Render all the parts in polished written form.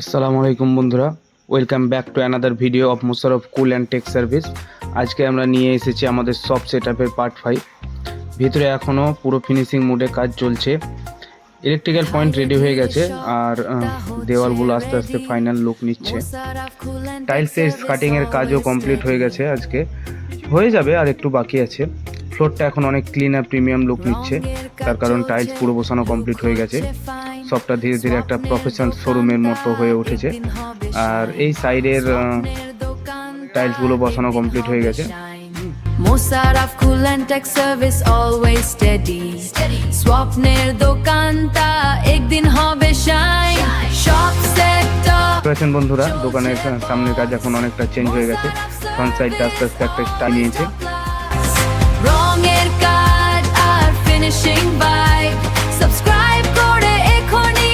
আসসালামু আলাইকুম বন্ধুরা, welcome back to another video of Musharraf cool and tech service. আজকে আমরা নিয়ে এসেছি আমাদের সব সেটআপের পার্ট 5। ভিতরে এখনও পুরো ফিনিশিং মোডে কাজ চলছে। ইলেকট্রিক্যাল পয়েন্ট রেডি হয়ে গেছে আর দেওয়ালগুলো আস্তে আস্তে ফাইনাল লুক নিচ্ছে। টাইলসের কাটিংয়ের কাজও কমপ্লিট হয়ে গেছে, আজকে হয়ে যাবে, আর একটু বাকি আছে। ফ্লোরটা এখন অনেক ক্লিন আর প্রিমিয়াম লুক নিচ্ছে, তার কারণ টাইলস পুরো বসানো কমপ্লিট হয়ে গেছে। সবটা ধীরে ধীরে একটা প্রফেশনাল শোরুমের মতো হয়ে উঠেছে। আর এই সাইডের টাইলসগুলো বসানো কমপ্লিট হয়ে গেছে। Mosharraf cool and tech service always steady স্বপ্নের দোকানটা একদিন হবে শাইন সব সেক্টর। দেখেন বন্ধুরা, দোকানের সামনের কাজ এখন অনেকটা চেঞ্জ হয়ে গেছে। ফ্রন্ট সাইডটা আস্তে আস্তে একটা স্টাইল নিয়েছে। রঙের কাজ আর ফিনিশিং ভাইব সাবস্ক্রাইব করে এখনি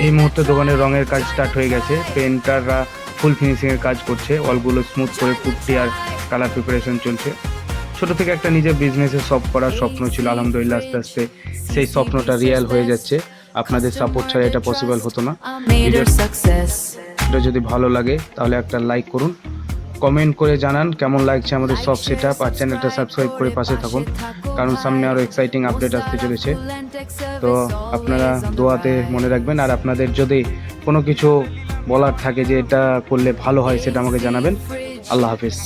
এই মুহূর্তে দোকানের রঙের কাজ স্টার্ট হয়ে গেছে। পেন্টাররা ফুল ফিনিশিং এর কাজ করছে, ওয়ালগুলো স্মুথ করে পুট্টি আর কালার প্রিপারেশন চলছে। ছোট থেকে একটা নিজের বিজনেসে সব করার স্বপ্ন ছিল, আলহামদুলিল্লাহ আস্তে আস্তে সেই স্বপ্নটা রিয়েল হয়ে যাচ্ছে। আপনাদের সাপোর্ট ছাড়া এটা পসিবল হতো না। ভিডিওটা যদি ভালো লাগে তাহলে একটা লাইক করুন, কমেন্ট করে জানান কেমন লাগছে আমাদের সব সেটআপ, আর চ্যানেলটা সাবস্ক্রাইব করে পাশে থাকুন, কারণ সামনে আরও এক্সাইটিং আপডেট আসতে চলেছে। তো আপনারা দোয়াতে মনে রাখবেন, আর আপনাদের যদি কোনো কিছু বলার থাকে যে এটা করলে ভালো হয় সেটা আমাকে জানাবেন। আল্লাহ হাফিজ।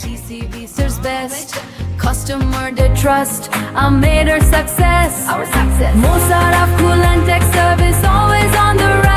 Customer they trust, I made her success. Our success. Mossad of Cool and Tech Service always on the rise.